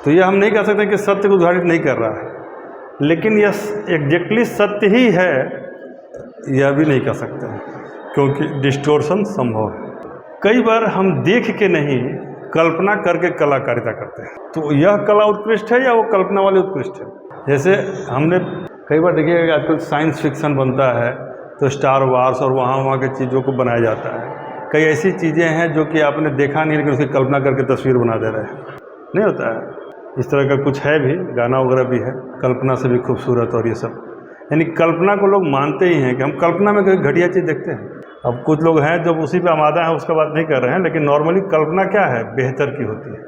तो यह हम नहीं कह सकते कि सत्य को उद्घाटित नहीं कर रहा है, लेकिन यह एग्जैक्टली सत्य ही है यह भी नहीं कह सकते हैं, क्योंकि डिस्टोर्शन संभव है। कई बार हम देख के नहीं, कल्पना करके कलाकारिता करते हैं। तो यह कला उत्कृष्ट है या वो कल्पना वाली उत्कृष्ट है? जैसे हमने कई बार देखिए आजकल साइंस फिक्शन बनता है, तो स्टार वार्स और वहाँ की चीज़ों को बनाया जाता है। कई ऐसी चीज़ें हैं जो कि आपने देखा नहीं, लेकिन उसकी कल्पना करके तस्वीर बना दे रहे हैं, नहीं होता है? इस तरह का कुछ है भी, गाना वगैरह भी है, कल्पना से भी खूबसूरत, और ये सब यानी कल्पना को लोग मानते ही हैं कि हम कल्पना में कोई घटिया चीज़ देखते हैं। अब कुछ लोग हैं जो उसी पे आमादा हैं, उसका बात नहीं कर रहे हैं, लेकिन नॉर्मली कल्पना क्या है? बेहतर की होती है।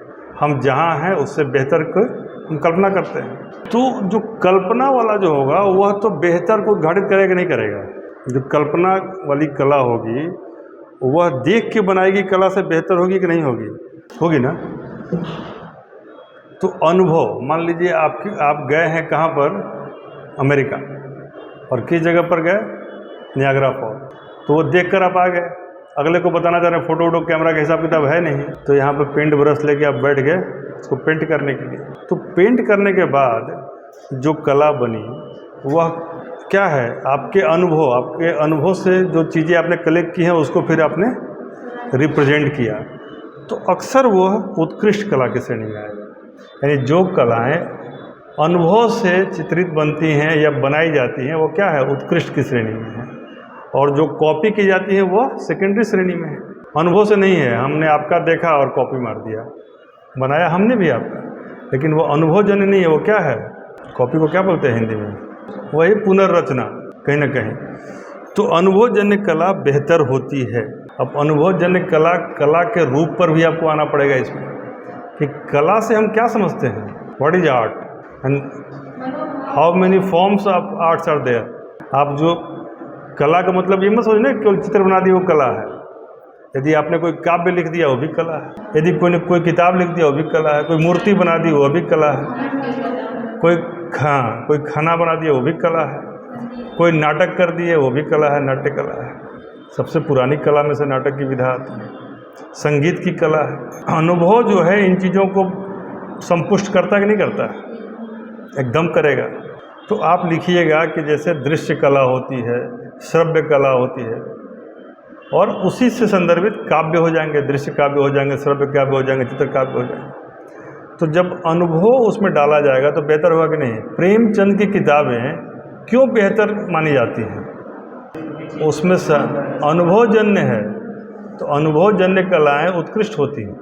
हम जहाँ हैं उससे बेहतर को हम कल्पना करते हैं। तो जो कल्पना वाला जो होगा वह तो बेहतर को उद्घाटित करेगा नहीं करेगा? जो कल्पना वाली कला होगी वह देख के बनाएगी कला से बेहतर होगी कि नहीं होगी? होगी ना। तो अनुभव, मान लीजिए आप गए हैं कहाँ पर? अमेरिका, और किस जगह पर गए? Niagara fall. तो वो देखकर आप आ गए, अगले को बताना चाह रहे हैं, फोटो वोटो कैमरा का हिसाब किताब है नहीं, तो यहाँ पर पेंट ब्रश लेके आप बैठ गए उसको पेंट करने के लिए। तो पेंट करने के बाद जो कला बनी वह क्या है? आपके अनुभव से जो चीज़ें आपने कलेक्ट की हैं उसको फिर आपने रिप्रेजेंट किया, तो अक्सर वह उत्कृष्ट कला की श्रेणी में आएगा। यानी जो कलाएँ अनुभव से चित्रित बनती हैं या बनाई जाती हैं वो क्या है? उत्कृष्ट की श्रेणी में है। और जो कॉपी की जाती है वो सेकेंडरी श्रेणी में है, अनुभव से नहीं है। हमने आपका देखा और कॉपी मार दिया, बनाया हमने भी आपका, लेकिन वो अनुभवजन्य नहीं है। वो क्या है? कॉपी को क्या बोलते हैं हिंदी में? वही पुनर्रचना कहीं ना कहीं। तो अनुभवजन्य कला बेहतर होती है। अब अनुभवजन्य कला के रूप पर भी आपको आना पड़ेगा इसमें, कि कला से हम क्या समझते हैं? What is art and how many forms of arts are there. आप जो कला का मतलब ये मत सोचना केवल चित्र बना दिया वो कला है। यदि आपने कोई काव्य लिख दिया वो भी कला है, यदि कोई किताब लिख दिया वो भी कला है, कोई मूर्ति बना दी वो भी कला है, कोई खाना बना दिया वो भी कला है, कोई नाटक कर दिए वो भी कला है, नाट्य कला है। सबसे पुरानी कला में से नाटक की विधा आती है, संगीत की कला है। अनुभव जो है इन चीज़ों को संपुष्ट करता है कि नहीं करता है? एकदम करेगा। तो आप लिखिएगा कि जैसे दृश्य कला होती है, श्रव्य कला होती है, और उसी से संदर्भित काव्य हो जाएंगे, दृश्य काव्य हो जाएंगे, श्रव्य काव्य हो जाएंगे, चित्र काव्य हो जाएंगे। तो जब अनुभव उसमें डाला जाएगा तो बेहतर होगा कि नहीं? प्रेमचंद की किताबें क्यों बेहतर मानी जाती हैं? उसमें अनुभवजन्य है, तो अनुभवजन्य कलाएँ उत्कृष्ट होती हैं।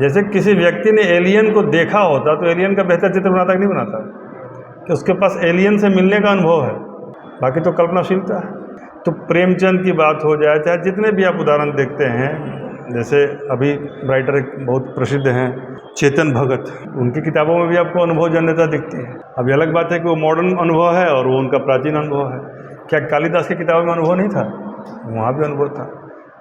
जैसे किसी व्यक्ति ने एलियन को देखा होता तो एलियन का बेहतर चित्र बनाता कि नहीं बनाता? कि उसके पास एलियन से मिलने का अनुभव है, बाकी तो कल्पनाशीलता है। तो प्रेमचंद की बात हो जाए, चाहे जितने भी आप उदाहरण देखते हैं, जैसे अभी राइटर एक बहुत प्रसिद्ध हैं चेतन भगत, उनकी किताबों में भी आपको अनुभवजन्यता दिखती है। अभी अलग बात है कि वो मॉडर्न अनुभव है और वो उनका प्राचीन अनुभव है। क्या कालिदास की किताबों में अनुभव नहीं था? वहाँ भी अनुभव था।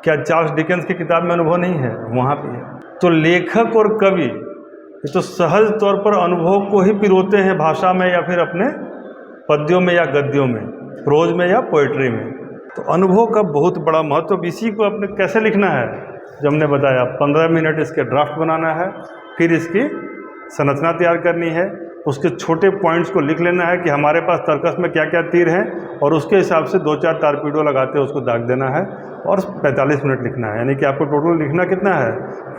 क्या चार्ल्स डिकेंस की किताब में अनुभव नहीं है? वहाँ भी है। तो लेखक और कवि ये तो सहज तौर पर अनुभव को ही पिरोते हैं भाषा में या फिर अपने पद्यों में या गद्यों में, प्रोज में या पोएट्री में। तो अनुभव का बहुत बड़ा महत्व। इसी को अपने कैसे लिखना है, जो हमने बताया 15 मिनट इसके ड्राफ्ट बनाना है, फिर इसकी संरचना तैयार करनी है, उसके छोटे पॉइंट्स को लिख लेना है कि हमारे पास तर्कस में क्या क्या तीर हैं, और उसके हिसाब से 2-4 टारपीडो लगाते उसको दाग देना है और 45 मिनट लिखना है। यानी कि आपको टोटल लिखना कितना है?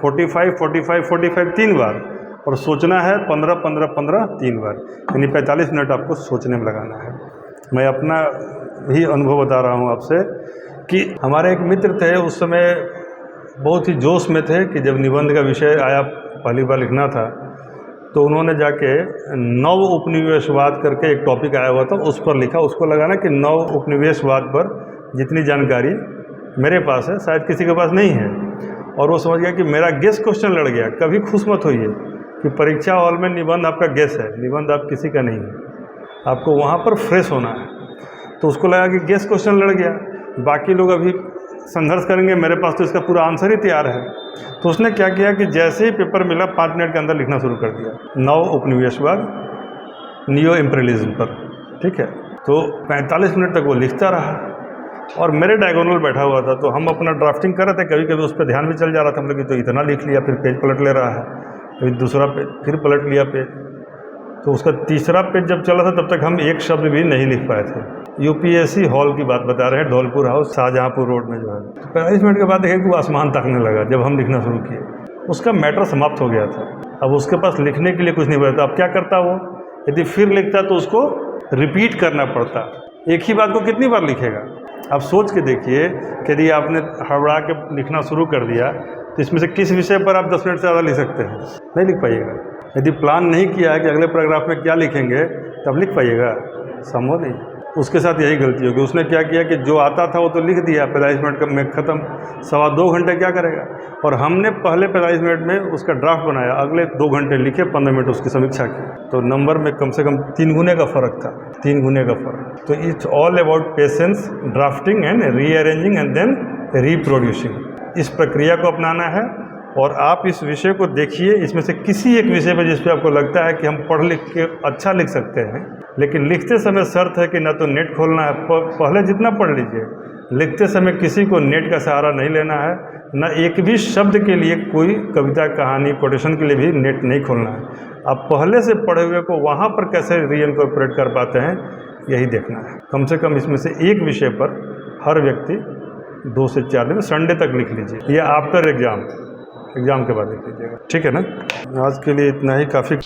45 3 बार, और सोचना है 15 3 बार, यानी 45 मिनट आपको सोचने में लगाना है। मैं अपना ही अनुभव बता रहा हूँ आपसे कि हमारे एक मित्र थे, उस समय बहुत ही जोश में थे कि जब निबंध का विषय आया, पहली बार लिखना था, तो उन्होंने जाके नव उपनिवेशवाद करके एक टॉपिक आया हुआ था, उस पर लिखा। उसको लगाना कि नव उपनिवेशवाद पर जितनी जानकारी मेरे पास है शायद किसी के पास नहीं है, और वो समझ गया कि मेरा गेस क्वेश्चन लड़ गया। कभी खुश मत होइए कि परीक्षा हॉल में निबंध आपका गेस है, निबंध आप किसी का नहीं है, आपको वहाँ पर फ्रेश होना है। तो उसको लगा कि गेस क्वेश्चन लड़ गया, बाकी लोग अभी संघर्ष करेंगे, मेरे पास तो इसका पूरा आंसर ही तैयार है। तो उसने क्या किया कि जैसे ही पेपर मिला 5 मिनट के अंदर लिखना शुरू कर दिया, नव उपनिवेशवाद, नियो इम्पीरियलिज्म पर। ठीक है, तो 45 मिनट तक वो लिखता रहा और मेरे डायगोनल बैठा हुआ था, तो हम अपना ड्राफ्टिंग कर रहे थे। कभी कभी उस पर ध्यान भी चल जा रहा था, हम लोग तो इतना लिख लिया, फिर पेज पलट ले रहा है, फिर दूसरा पेज, फिर पलट लिया पेज। तो उसका तीसरा पेज जब चला था तब तक हम एक शब्द भी नहीं लिख पाए थे। यूपीएससी हॉल की बात बता रहे हैं, धौलपुर हाउस, शाहजहाँपुर रोड में जो है। तो 45 मिनट के बाद देखे कि वो आसमान ताकने लगा जब हम लिखना शुरू किए। उसका मैटर समाप्त हो गया था, अब उसके पास लिखने के लिए कुछ नहीं बचा। अब क्या करता वो? यदि फिर लिखता तो उसको रिपीट करना पड़ता। एक ही बात को कितनी बार लिखेगा? आप सोच के देखिए कि यदि आपने हड़बड़ा के लिखना शुरू कर दिया तो इसमें से किस विषय पर आप 10 मिनट से ज़्यादा लिख सकते हैं? नहीं लिख पाइएगा। यदि प्लान नहीं किया है कि अगले पैराग्राफ में क्या लिखेंगे, तब लिख पाइएगा? संभव नहीं। उसके साथ यही गलती होगी। उसने क्या किया कि जो आता था वो तो लिख दिया, 45 मिनट में ख़त्म, 2.25 घंटे क्या करेगा? और हमने पहले 45 मिनट में उसका ड्राफ्ट बनाया, अगले 2 घंटे लिखे, 15 मिनट उसकी समीक्षा की। तो नंबर में कम से कम 3 गुने का फ़र्क था, 3 गुने का फ़र्क। तो it's all about patience, drafting and rearranging and then reproducing. इस प्रक्रिया को अपनाना है और आप इस विषय को देखिए, इसमें से किसी एक विषय पर जिस पे आपको लगता है कि हम पढ़ लिख के अच्छा लिख सकते हैं, लेकिन लिखते समय शर्त है कि ना तो नेट खोलना है, पहले जितना पढ़ लीजिए, लिखते समय किसी को नेट का सहारा नहीं लेना है, ना एक भी शब्द के लिए, कोई कविता, कहानी, कोटेशन के लिए भी नेट नहीं खोलना है। आप पहले से पढ़े हुए को वहाँ पर कैसे रीइनकॉर्पोरेट कर पाते हैं, यही देखना है। कम से कम इसमें से एक विषय पर हर व्यक्ति 2 से 4 दिन, संडे तक लिख लीजिए, या आफ्टर एग्ज़ाम के बाद लिख लीजिएगा। ठीक है ना? आज के लिए इतना ही काफ़ी।